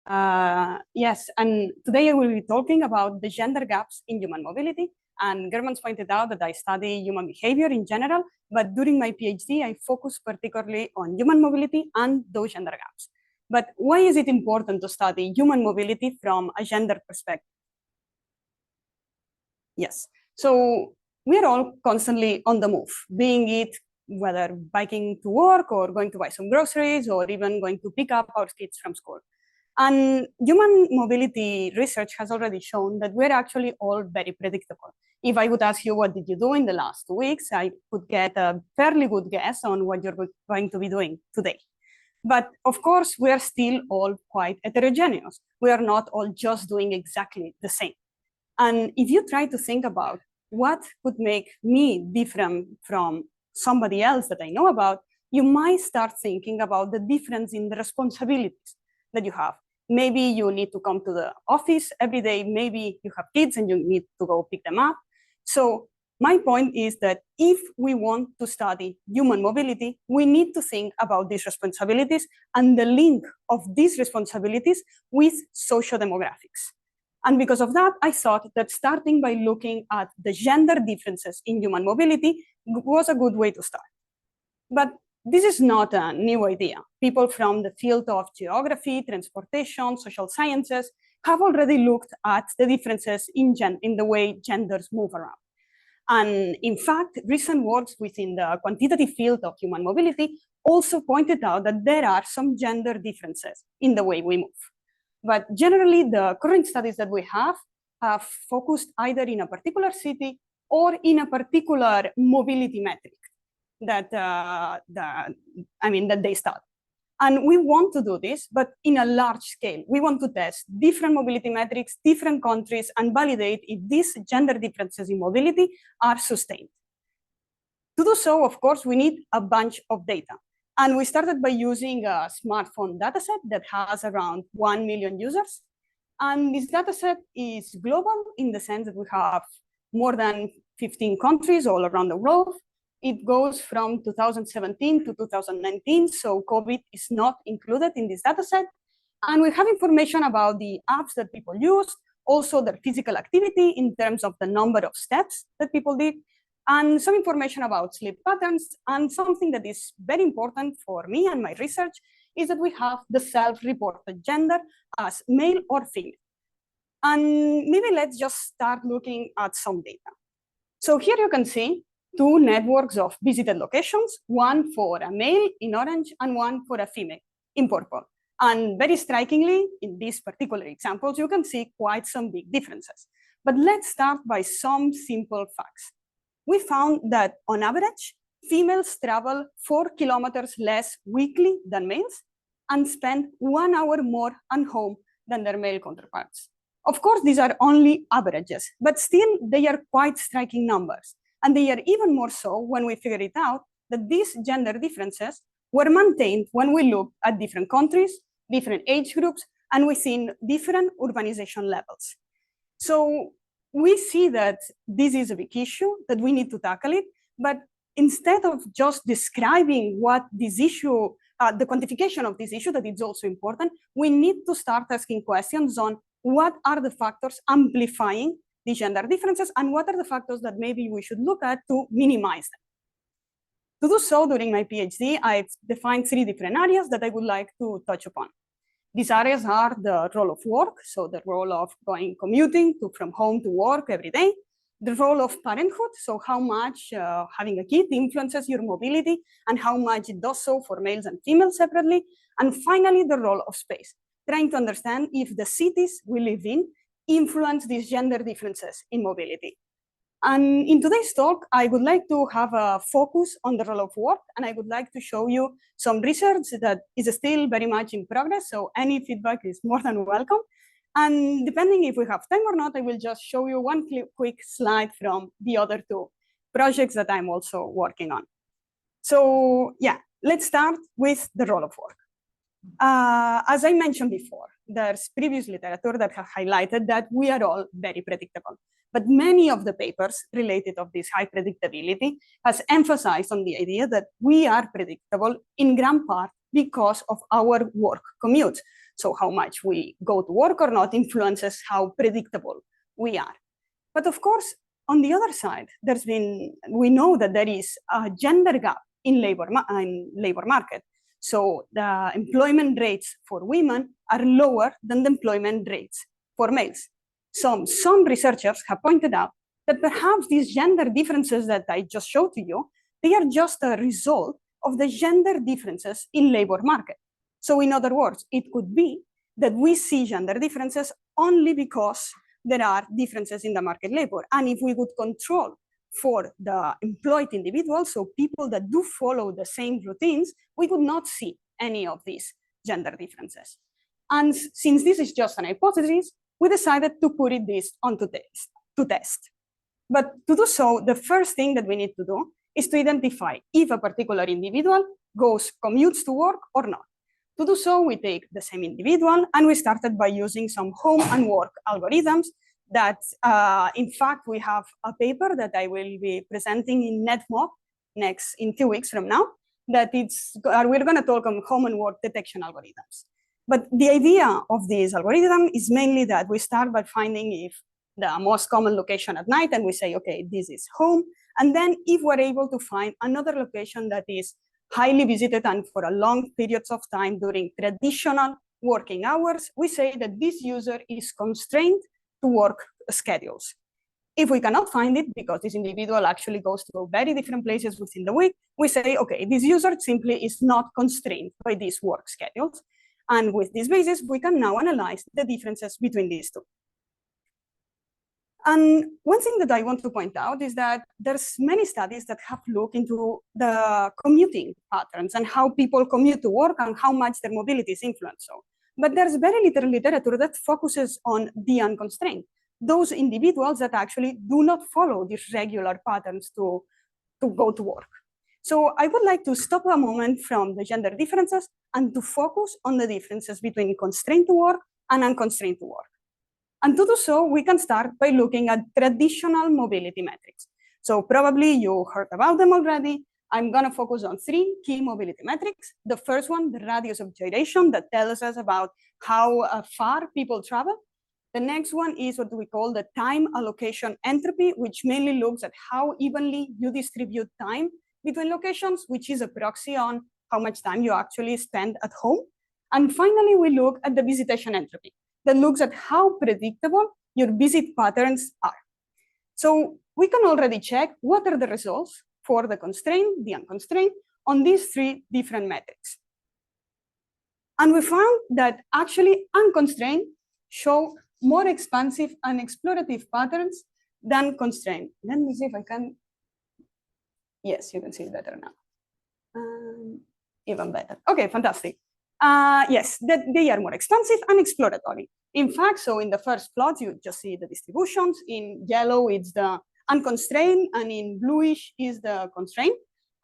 Yes, and today I will be talking about the gender gaps in human mobility. And Germans pointed out that I study human behavior in general, but during my PhD, I focus particularly on human mobility and those gender gaps. But why is it important to study human mobility from a gender perspective? Yes, so we're all constantly on the move, being it whether biking to work or going to buy some groceries or even going to pick up our kids from school. And human mobility research has already shown that we're actually all very predictable. If I would ask you, what did you do in the last 2 weeks, I could get a fairly good guess on what you're going to be doing today. But of course, we are still all quite heterogeneous. We are not all just doing exactly the same. And if you try to think about what could make me different from somebody else that I know about, you might start thinking about the difference in the responsibilities that you have. Maybe you need to come to the office every day. Maybe you have kids and you need to go pick them up. So my point is that if we want to study human mobility, we need to think about these responsibilities and the link of these responsibilities with socio-demographics. And because of that, I thought that starting by looking at the gender differences in human mobility was a good way to start. But this is not a new idea. People from the field of geography, transportation, social sciences have already looked at the differences in the way genders move around. And in fact, recent works within the quantitative field of human mobility also pointed out that there are some gender differences in the way we move. But generally, the current studies that we have focused either in a particular city or in a particular mobility metric that they study. And we want to do this, but in a large scale. We want to test different mobility metrics, different countries, and validate if these gender differences in mobility are sustained. To do so, of course, we need a bunch of data. And we started by using a smartphone dataset that has around 1 million users. And this dataset is global in the sense that we have more than 15 countries all around the world. It goes from 2017 to 2019, so COVID is not included in this dataset. And we have information about the apps that people use, also their physical activity in terms of the number of steps that people did, and some information about sleep patterns. And something that is very important for me and my research is that we have the self-reported gender as male or female. And maybe let's just start looking at some data. So here you can see two networks of visited locations, one for a male in orange and one for a female in purple. And very strikingly, in these particular examples, you can see quite some big differences. But let's start by some simple facts. We found that on average, females travel 4 kilometers less weekly than males and spend 1 hour more at home than their male counterparts. Of course, these are only averages, but still they are quite striking numbers. And they are even more so when we figure it out that these gender differences were maintained when we looked at different countries, different age groups, and within different urbanization levels. So we see that this is a big issue, that we need to tackle it, but instead of just describing what this issue, the quantification of this issue, that is also important, we need to start asking questions on what are the factors amplifying the gender differences and what are the factors that maybe we should look at to minimize them. To do so, during my PhD, I've defined 3 different areas that I would like to touch upon. These areas are the role of work, so the role of commuting from home to work every day, the role of parenthood, so how much having a kid influences your mobility and how much it does so for males and females separately, and finally the role of space, trying to understand if the cities we live in influence these gender differences in mobility. And in today's talk, I would like to have a focus on the role of work, and I would like to show you some research that is still very much in progress, so any feedback is more than welcome. And depending if we have time or not, I will just show you one quick slide from the other 2 projects that I'm also working on. So yeah, let's start with the role of work. As I mentioned before, there's previous literature that have highlighted that we are all very predictable. But many of the papers related of this high predictability has emphasized on the idea that we are predictable in grand part because of our work commute. So how much we go to work or not influences how predictable we are. But of course, on the other side, we know that there is a gender gap in labor market. So the employment rates for women are lower than the employment rates for males. Some researchers have pointed out that perhaps these gender differences that I just showed to you, they are just a result of the gender differences in labor market. So in other words, it could be that we see gender differences only because there are differences in the market labor. And if we would control for the employed individuals, so people that do follow the same routines, we would not see any of these gender differences. And since this is just an hypothesis, we decided to put this onto test. But to do so, the first thing that we need to do is to identify if a particular individual commutes to work or not. To do so, we take the same individual and we started by using some home and work algorithms that, in fact, we have a paper that I will be presenting in NetMock in 2 weeks from now, that we're gonna talk on home and work detection algorithms. But the idea of this algorithm is mainly that we start by finding if the most common location at night, and we say, okay, this is home. And then if we're able to find another location that is highly visited and for a long periods of time during traditional working hours, we say that this user is constrained to work schedules. If we cannot find it because this individual actually goes to very different places within the week, we say, okay, this user simply is not constrained by these work schedules. And with this basis, we can now analyze the differences between these two. And one thing that I want to point out is that there's many studies that have looked into the commuting patterns and how people commute to work and how much their mobility is influenced. But there's very little literature that focuses on the unconstrained, those individuals that actually do not follow these regular patterns to go to work. So I would like to stop a moment from the gender differences and to focus on the differences between constrained to work and unconstrained to work. And to do so, we can start by looking at traditional mobility metrics. So probably you heard about them already. I'm gonna focus on 3 key mobility metrics. The first one, the radius of gyration, that tells us about how far people travel. The next one is what we call the time allocation entropy, which mainly looks at how evenly you distribute time between locations, which is a proxy on how much time you actually spend at home. And finally, we look at the visitation entropy, that looks at how predictable your visit patterns are. So we can already check what are the results for the constrained, the unconstrained, on these 3 different metrics. And we found that actually unconstrained show more expansive and explorative patterns than constrained. Let me see if I can. Yes, you can see it better now. Even better. Okay, fantastic. Yes, they are more expansive and exploratory. In fact, so in the first plot, you just see the distributions. In yellow, it's the unconstrained, and in bluish is the constrained.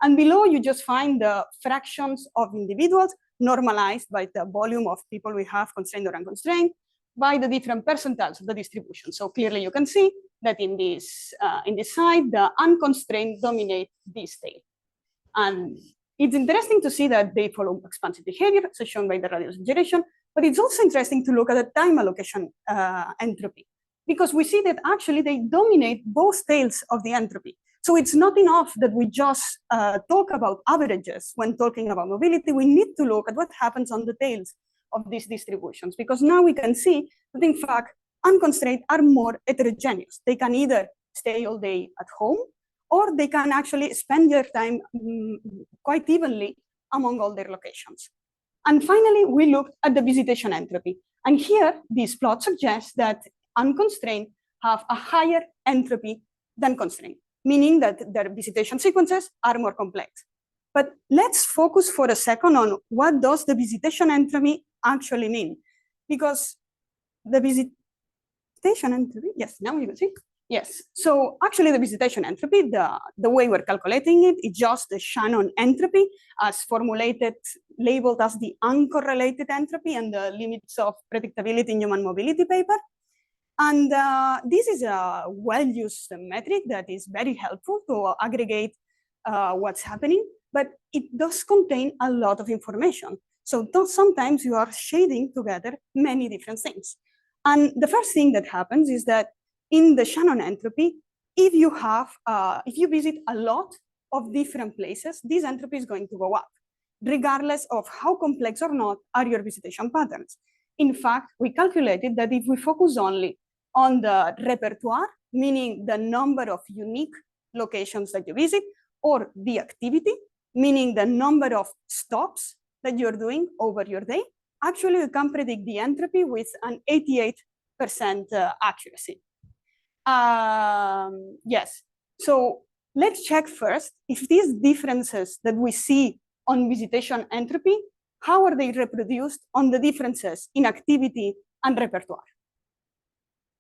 And below, you just find the fractions of individuals normalized by the volume of people we have, constrained or unconstrained, by the different percentiles of the distribution. So clearly, you can see that in this side, the unconstrained dominate this tail. And it's interesting to see that they follow expansive behavior, as shown by the radius of gyration, but it's also interesting to look at the time allocation entropy, because we see that actually they dominate both tails of the entropy. So it's not enough that we just talk about averages when talking about mobility. We need to look at what happens on the tails of these distributions, because now we can see that in fact, unconstrained are more heterogeneous. They can either stay all day at home, or they can actually spend their time quite evenly among all their locations. And finally, we looked at the visitation entropy. And here, this plot suggests that unconstrained have a higher entropy than constrained, meaning that their visitation sequences are more complex. But let's focus for a second on what does the visitation entropy actually mean? Because the visitation entropy, yes, now you can see. Yes, so actually the visitation entropy, the way we're calculating it, is just the Shannon entropy as formulated, labeled as the uncorrelated entropy and the limits of predictability in human mobility paper. And this is a well-used metric that is very helpful to aggregate what's happening, but it does contain a lot of information. So sometimes you are shading together many different things. And the first thing that happens is that in the Shannon entropy, if you visit a lot of different places, this entropy is going to go up, regardless of how complex or not are your visitation patterns. In fact, we calculated that if we focus only on the repertoire, meaning the number of unique locations that you visit, or the activity, meaning the number of stops that you're doing over your day, actually we can predict the entropy with an 88% accuracy. Yes, so let's check first if these differences that we see on visitation entropy, how are they reproduced on the differences in activity and repertoire?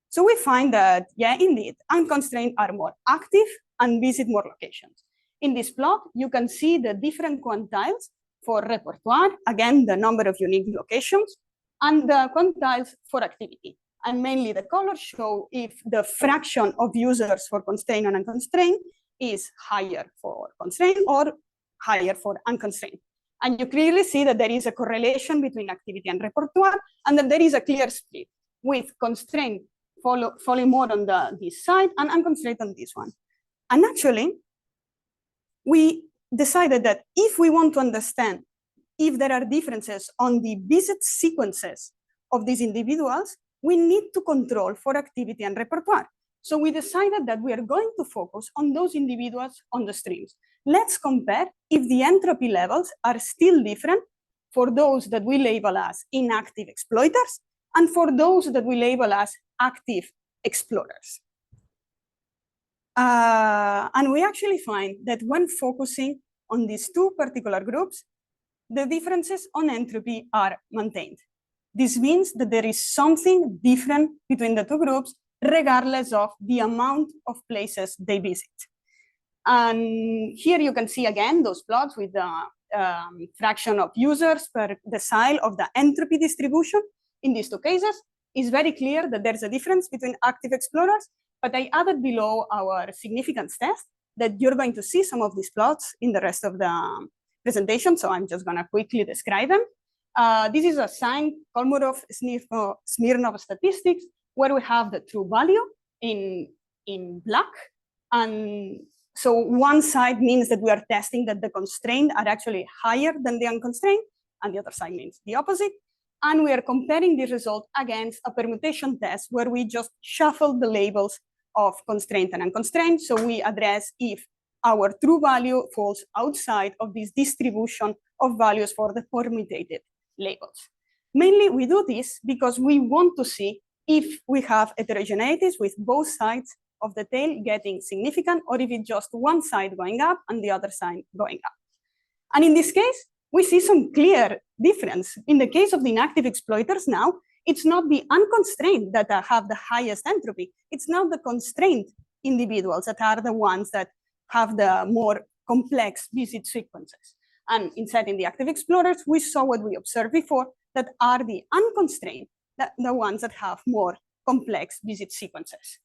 So we find that, yeah, indeed, unconstrained are more active and visit more locations. In this plot, you can see the different quantiles for repertoire, again, the number of unique locations, and the quantiles for activity. And mainly the colors show if the fraction of users for constrained and unconstrained is higher for constrained or higher for unconstrained. And you clearly see that there is a correlation between activity and repertoire, and that there is a clear split with constrained falling more on this side and unconstrained on this one. And actually, we decided that if we want to understand if there are differences on the visit sequences of these individuals, we need to control for activity and repertoire. So we decided that we are going to focus on those individuals on the streams. Let's compare if the entropy levels are still different for those that we label as inactive exploiters and for those that we label as active explorers. And we actually find that when focusing on these two particular groups, the differences on entropy are maintained. This means that there is something different between the two groups, regardless of the amount of places they visit. And here you can see again those plots with the fraction of users per decile of the entropy distribution. In these two cases, it's very clear that there's a difference between active explorers, but I added below our significance test that you're going to see some of these plots in the rest of the presentation, so I'm just gonna quickly describe them. This is a signed Kolmogorov-Smirnov statistics where we have the true value in black. And so one side means that we are testing that the constrained are actually higher than the unconstrained, and the other side means the opposite. And we are comparing the result against a permutation test where we just shuffle the labels of constrained and unconstrained. So we address if our true value falls outside of this distribution of values for the permutative labels. Mainly, we do this because we want to see if we have heterogeneities with both sides of the tail getting significant, or if it's just one side going up and the other side going up. And in this case, we see some clear difference. In the case of the inactive exploiters now, it's not the unconstrained that have the highest entropy. It's now the constrained individuals that are the ones that have the more complex visit sequences. And instead, in the active explorers, we saw what we observed before, that are the unconstrained, the ones that have more complex visit sequences.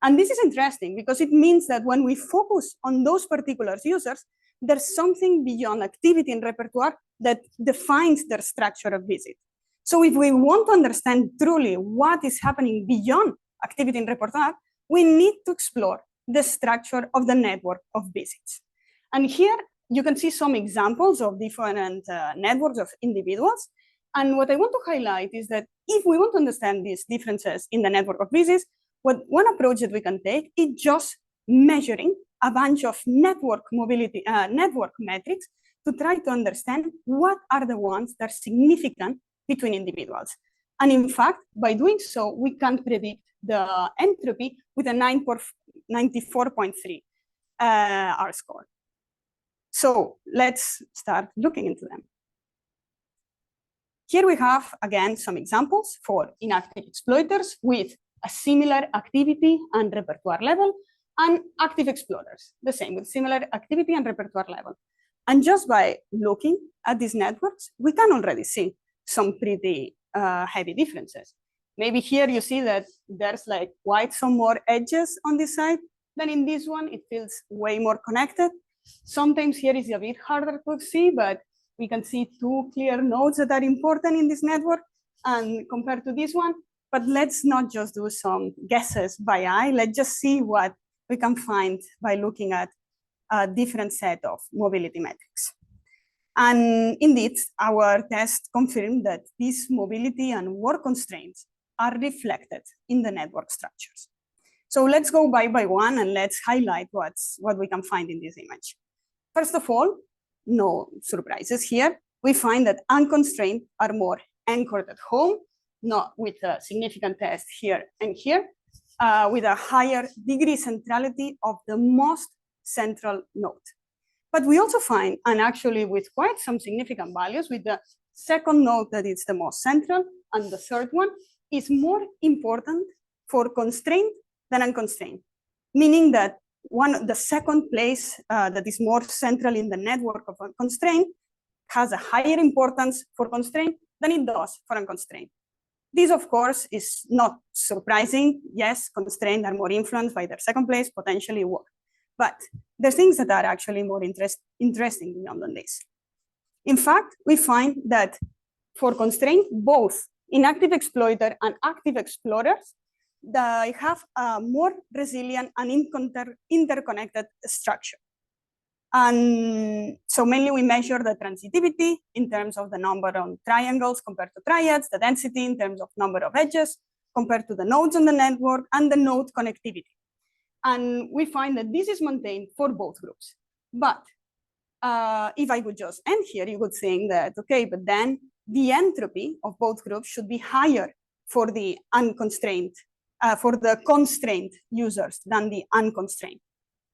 And this is interesting because it means that when we focus on those particular users, there's something beyond activity and repertoire that defines their structure of visit. So if we want to understand truly what is happening beyond activity and repertoire, we need to explore the structure of the network of visits. And here you can see some examples of different networks of individuals. And what I want to highlight is that if we want to understand these differences in the network of visits, one approach that we can take is just measuring a bunch of network mobility, network metrics to try to understand what are the ones that are significant between individuals. And in fact, by doing so, we can predict the entropy with a 94.3 R-score. So let's start looking into them. Here we have, again, some examples for inactive exploiters with a similar activity and repertoire level, and active explorers, the same with similar activity and repertoire level. And just by looking at these networks, we can already see some pretty heavy differences. Maybe here you see that there's like quite some more edges on this side than in this one. It feels way more connected. Sometimes here is a bit harder to see, but we can see two clear nodes that are important in this network and compared to this one. But let's not just do some guesses by eye. Let's just see what we can find by looking at a different set of mobility metrics. And indeed, our test confirmed that these mobility and work constraints are reflected in the network structures. So let's go by one and let's highlight what we can find in this image. First of all, no surprises here. We find that unconstrained are more anchored at home, not with a significant test here and here, with a higher degree centrality of the most central node. But we also find, and actually with quite some significant values, with the second node that is the most central, and the third one is more important for constrained than unconstrained, meaning that the second place that is more central in the network of constraint has a higher importance for constraint than it does for unconstrained. This, of course, is not surprising. Yes, constrained are more influenced by their second place, potentially work. But there are things that are actually more interesting beyond this. In fact, we find that for constraint, both inactive exploiter and active explorers, they have a more resilient and interconnected structure. And so mainly we measure the transitivity in terms of the number of triangles compared to triads, the density in terms of number of edges compared to the nodes on the network, and the node connectivity. And we find that this is maintained for both groups. But if I would just end here, you would think that, okay, but then the entropy of both groups should be higher for the unconstrained, for the constrained users than the unconstrained.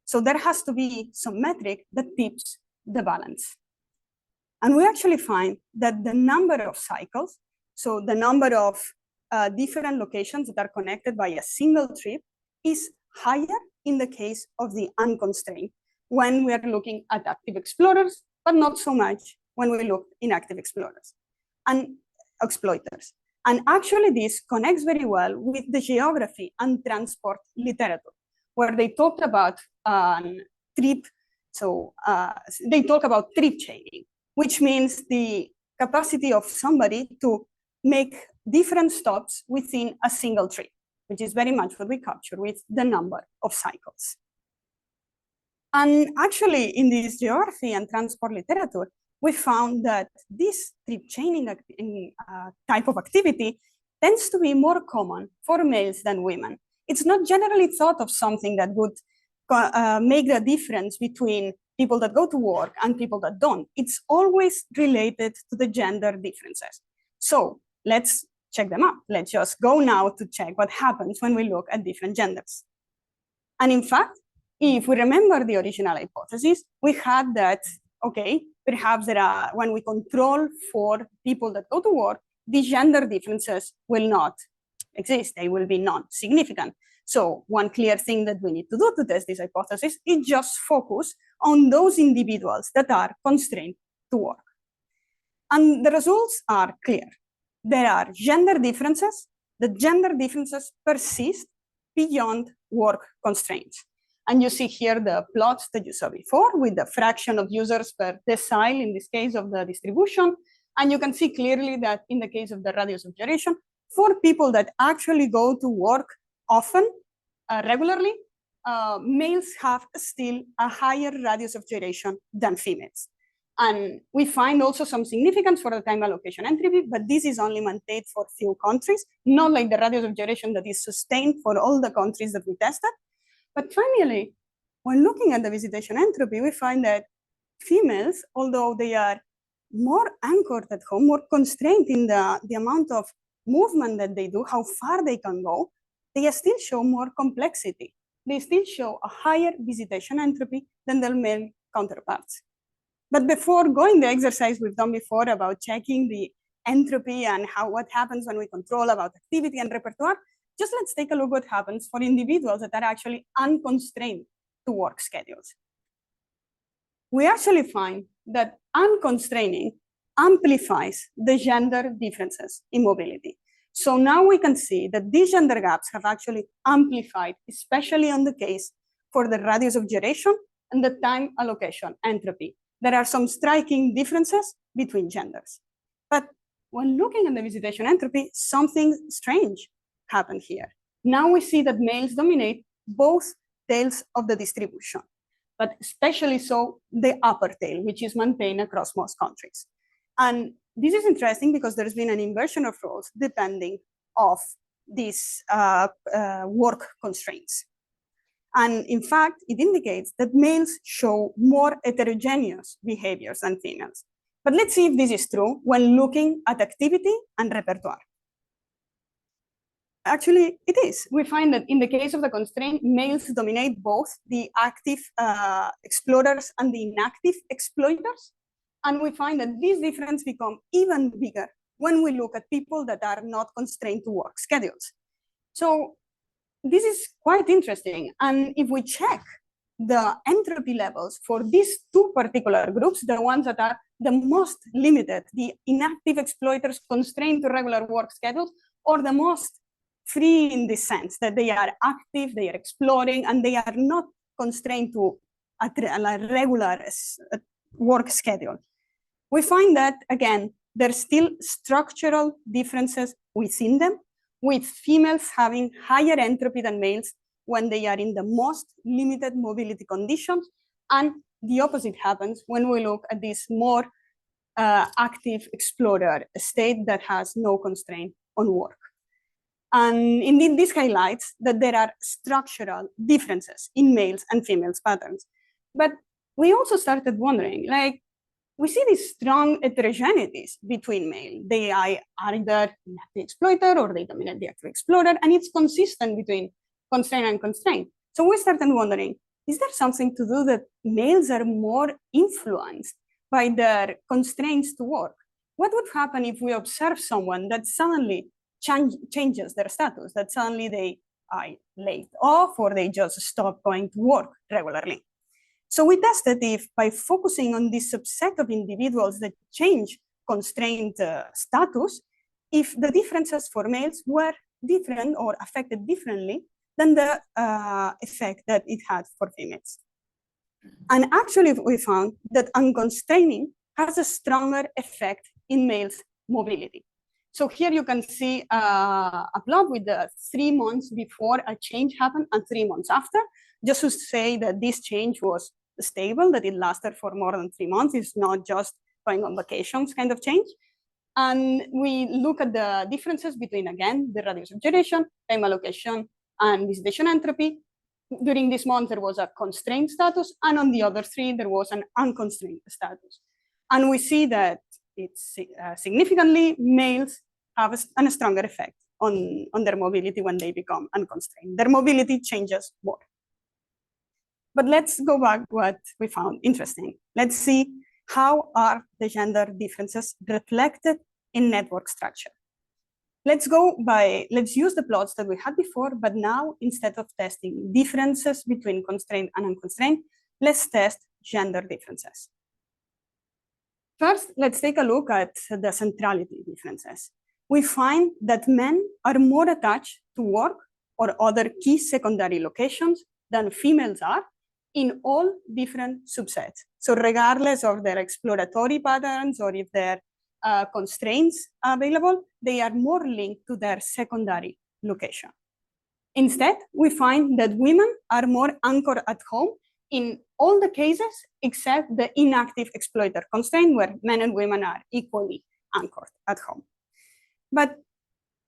So there has to be some metric that tips the balance. And we actually find that the number of cycles, so the number of different locations that are connected by a single trip, is higher in the case of the unconstrained when we are looking at active explorers, but not so much when we look in active explorers and exploiters. And actually this connects very well with the geography and transport literature, where they talked about trip, so they talk about trip chaining, which means the capacity of somebody to make different stops within a single trip, which is very much what we capture with the number of cycles. And actually in this geography and transport literature, we found that this trip chaining type of activity tends to be more common for males than women. It's not generally thought of something that would make the difference between people that go to work and people that don't. It's always related to the gender differences. So let's check them out. Let's just go now to check what happens when we look at different genders. And in fact, if we remember the original hypothesis, we had that, okay, perhaps there are, when we control for people that go to work, the gender differences will not exist. They will be non-significant. So one clear thing that we need to do to test this hypothesis is just focus on those individuals that are constrained to work. And the results are clear. There are gender differences. The gender differences persist beyond work constraints. And you see here the plots that you saw before with the fraction of users per decile in this case of the distribution. And you can see clearly that in the case of the radius of gyration, for people that actually go to work often, regularly, males have still a higher radius of gyration than females. And we find also some significance for the time allocation entropy, but this is only maintained for few countries, not like the radius of gyration that is sustained for all the countries that we tested. But finally, when looking at the visitation entropy, we find that females, although they are more anchored at home, more constrained in the amount of movement that they do, how far they can go, they still show more complexity. They still show a higher visitation entropy than their male counterparts. But before going the exercise we've done before about checking the entropy and what happens when we control about activity and repertoire, just let's take a look what happens for individuals that are actually unconstrained to work schedules. We actually find that unconstraining amplifies the gender differences in mobility. So now we can see that these gender gaps have actually amplified, especially on the case for the radius of gyration and the time allocation entropy. There are some striking differences between genders. But when looking at the visitation entropy, something strange happened here. Now we see that males dominate both tails of the distribution, but especially so the upper tail, which is maintained across most countries. And this is interesting because there's been an inversion of roles depending of these work constraints. And in fact, it indicates that males show more heterogeneous behaviors than females. But let's see if this is true when looking at activity and repertoire. Actually, it is. We find that in the case of the constraint, males dominate both the active explorers and the inactive exploiters. And we find that this difference becomes even bigger when we look at people that are not constrained to work schedules. So this is quite interesting. And if we check the entropy levels for these two particular groups, the ones that are the most limited, the inactive exploiters constrained to regular work schedules, or the most free in the sense that they are active, they are exploring, and they are not constrained to a regular work schedule. We find that, again, there's still structural differences within them, with females having higher entropy than males when they are in the most limited mobility conditions, and the opposite happens when we look at this more active explorer state that has no constraint on work. And indeed, this highlights that there are structural differences in males and females patterns. But we also started wondering, like, we see these strong heterogeneities between male. They are either inactive exploiter or they dominate the active explorer, and it's consistent between constraint and constraint. So we started wondering, is there something to do that males are more influenced by their constraints to work? What would happen if we observe someone that suddenly changes their status, that suddenly they are laid off or they just stop going to work regularly? So we tested if by focusing on this subset of individuals that change constraint status, if the differences for males were different or affected differently than the effect that it had for females. And actually we found that unconstraining has a stronger effect in males' mobility. So here you can see a plot with the 3 months before a change happened and 3 months after, just to say that this change was stable, that it lasted for more than 3 months. It's not just going on vacations kind of change. And we look at the differences between, again, the radius of gyration, time allocation, and visitation entropy. During this month, there was a constrained status, and on the other 3, there was an unconstrained status. And we see that it's significantly males have a stronger effect on their mobility when they become unconstrained. Their mobility changes more. But let's go back to what we found interesting. Let's see how are the gender differences reflected in network structure. Let's use the plots that we had before, but now instead of testing differences between constrained and unconstrained, let's test gender differences. First, let's take a look at the centrality differences. We find that men are more attached to work or other key secondary locations than females are in all different subsets. So regardless of their exploratory patterns or if their constraints available, they are more linked to their secondary location. Instead, we find that women are more anchored at home in all the cases except the inactive exploiter constraint, where men and women are equally anchored at home. But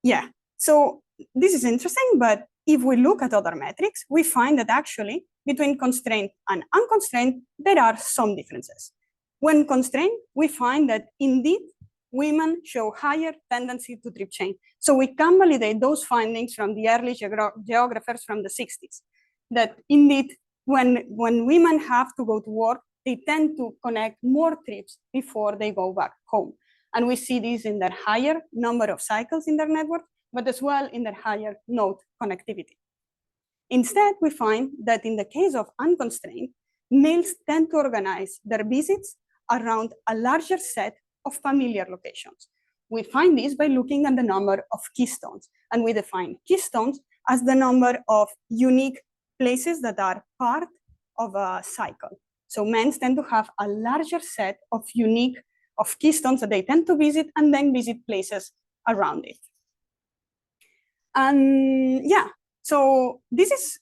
yeah, so this is interesting, but if we look at other metrics, we find that actually between constrained and unconstrained, there are some differences. When constrained, we find that indeed women show higher tendency to trip chain. So we can validate those findings from the early geographers from the 60s, that indeed when women have to go to work, they tend to connect more trips before they go back home. And we see this in their higher number of cycles in their network, but as well in their higher node connectivity. Instead, we find that in the case of unconstrained, males tend to organize their visits around a larger set of familiar locations. We find this by looking at the number of keystones, and we define keystones as the number of unique places that are part of a cycle. So men tend to have a larger set of unique of keystones that they tend to visit and then visit places around it. And yeah, so this is,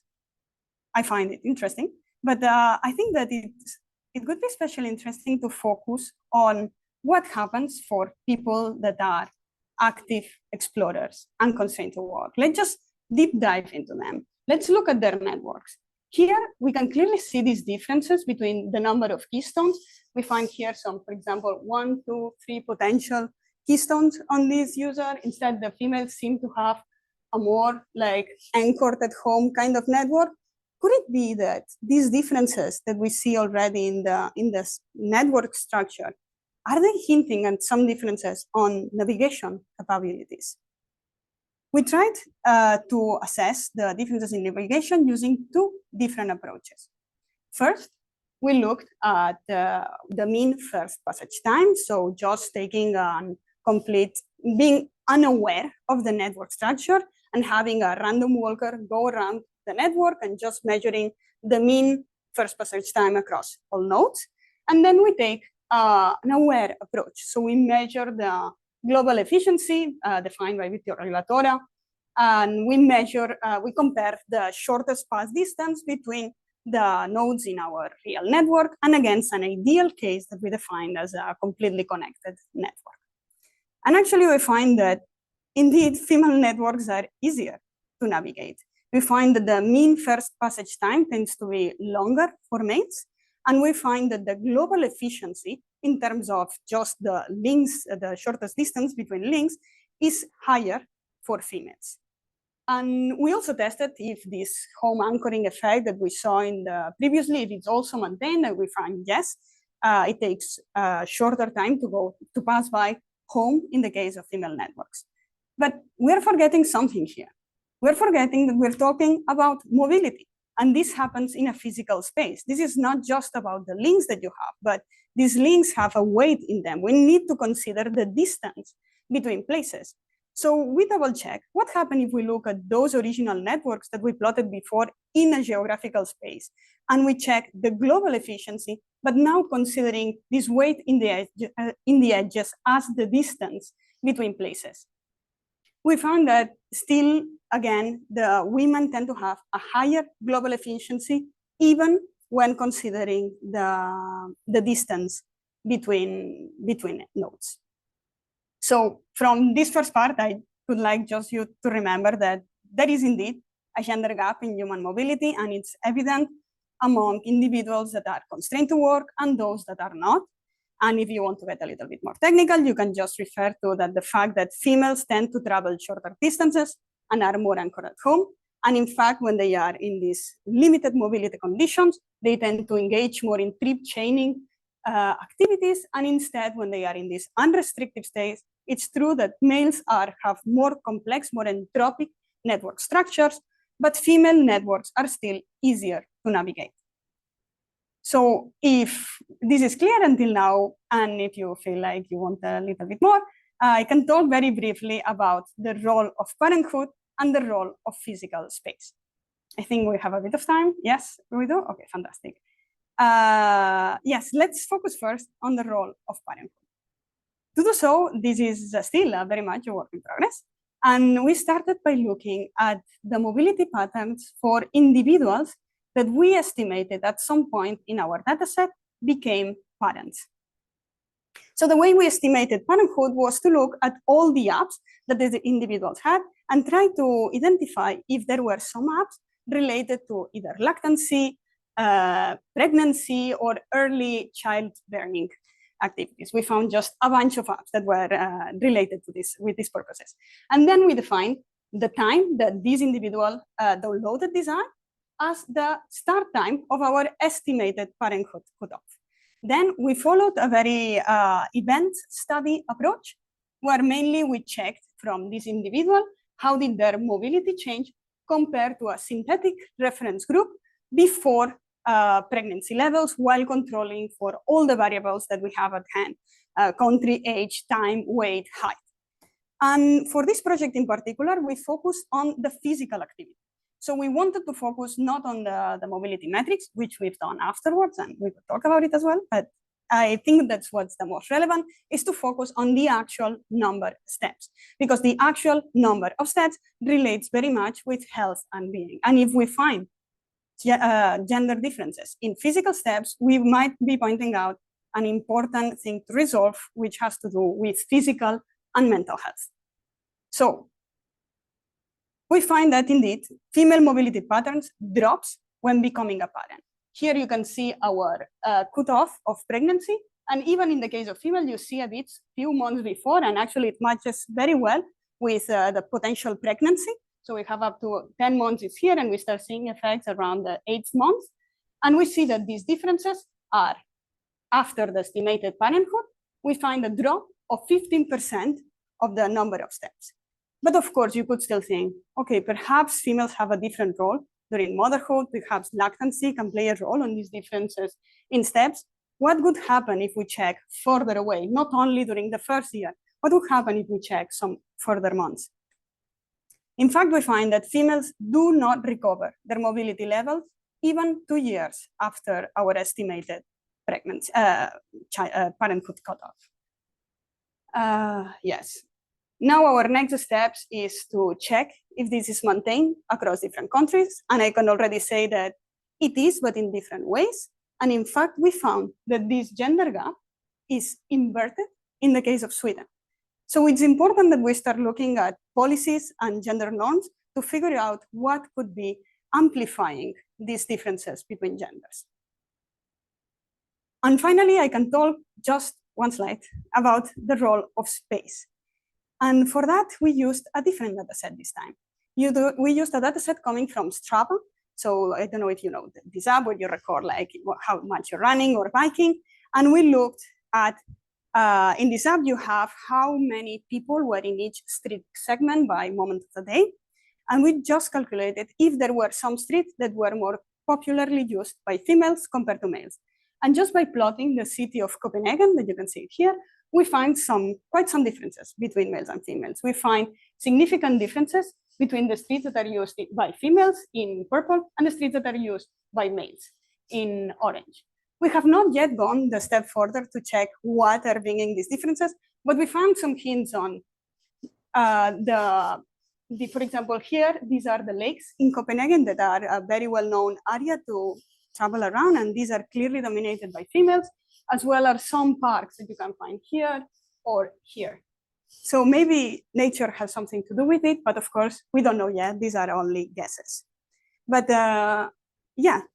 I find it interesting, but I think that it would be especially interesting to focus on what happens for people that are active explorers and constrained to work. Let's just deep dive into them. Let's look at their networks. Here, we can clearly see these differences between the number of keystones. We find here some, for example, 1, 2, 3 potential keystones on this user. Instead, the females seem to have a more like anchored at home kind of network. Could it be that these differences that we see already in this network structure, are they hinting at some differences on navigation capabilities? We tried to assess the differences in navigation using 2 different approaches. First, we looked at the mean first passage time, so just taking being unaware of the network structure and having a random walker go around the network and just measuring the mean first passage time across all nodes. And then we take an aware approach. So we measure the global efficiency defined by Vittorio Regulatora, and we compare the shortest path distance between the nodes in our real network and against an ideal case that we defined as a completely connected network. And actually we find that indeed female networks are easier to navigate. We find that the mean first passage time tends to be longer for mates, and we find that the global efficiency in terms of just the links, the shortest distance between links, is higher for females. And we also tested if this home anchoring effect that we saw in the previously, if it's also maintained, and we find yes, it takes a shorter time to pass by home in the case of female networks. But we're forgetting something here. We're forgetting that we're talking about mobility, and this happens in a physical space. This is not just about the links that you have, but these links have a weight in them. We need to consider the distance between places. So we double check what happened if we look at those original networks that we plotted before in a geographical space, and we check the global efficiency, but now considering this weight in the edges as the distance between places. We found that still, again, the women tend to have a higher global efficiency, even when considering the distance between nodes. So from this first part, I would like just you to remember that there is indeed a gender gap in human mobility, and it's evident among individuals that are constrained to work and those that are not. And if you want to get a little bit more technical, you can just refer to the fact that females tend to travel shorter distances and are more anchored at home. And in fact, when they are in these limited mobility conditions, they tend to engage more in trip chaining activities. And instead, when they are in this unrestricted state, it's true that males have more complex, more entropic network structures, but female networks are still easier to navigate. So if this is clear until now, and if you feel like you want a little bit more, I can talk very briefly about the role of parenthood and the role of physical space. I think we have a bit of time. Yes, we do? Okay, fantastic. Yes, let's focus first on the role of parenthood. To do so, this is still very much a work in progress. And we started by looking at the mobility patterns for individuals that we estimated at some point in our dataset became parents. So the way we estimated parenthood was to look at all the apps that the individuals had and try to identify if there were some apps related to either lactancy, pregnancy, or early childbearing activities. We found just a bunch of apps that were related to this with these purposes. And then we defined the time that this individual downloaded this app as the start time of our estimated parenthood cutoff. Then we followed a very event study approach, where mainly we checked from this individual how did their mobility change compared to a synthetic reference group before pregnancy levels, while controlling for all the variables that we have at hand, country, age, time, weight, height. And for this project in particular, we focused on the physical activity. So we wanted to focus not on the mobility metrics, which we've done afterwards, and we could talk about it as well, but I think that's what's the most relevant, is to focus on the actual number of steps, because the actual number of steps relates very much with health and being. And if we find gender differences in physical steps, we might be pointing out an important thing to resolve, which has to do with physical and mental health. So we find that indeed female mobility patterns drops when becoming a parent. Here you can see our cutoff of pregnancy, and even in the case of female, you see a bit few months before, and actually it matches very well with the potential pregnancy. So we have up to 10 months is here, and we start seeing effects around the 8th month. And we see that these differences are after the estimated parenthood. We find a drop of 15% of the number of steps. But of course, you could still think, okay, perhaps females have a different role during motherhood, perhaps lactancy can play a role on these differences in steps. What would happen if we check further away, not only during the first year? What would happen if we check some further months? In fact, we find that females do not recover their mobility levels even 2 years after our estimated pregnancy, parenthood cutoff. Yes. Now our next steps is to check if this is maintained across different countries. And I can already say that it is, but in different ways. And in fact, we found that this gender gap is inverted in the case of Sweden. So it's important that we start looking at policies and gender norms to figure out what could be amplifying these differences between genders. And finally, I can talk just one slide about the role of space. And for that, we used a different data set this time. We used a data set coming from Strava. So I don't know if you know this app where you record like how much you're running or biking. And we looked at, in this app, you have how many people were in each street segment by moment of the day. And we just calculated if there were some streets that were more popularly used by females compared to males. And just by plotting the city of Copenhagen, that you can see here, we find quite some differences between males and females. We find significant differences between the streets that are used by females in purple and the streets that are used by males in orange. We have not yet gone the step further to check what are bringing these differences, but we found some hints on for example, here, these are the lakes in Copenhagen that are a very well-known area to travel around, and these are clearly dominated by females, as well as some parks that you can find here or here. So maybe nature has something to do with it, but of course, we don't know yet. These are only guesses. But yeah,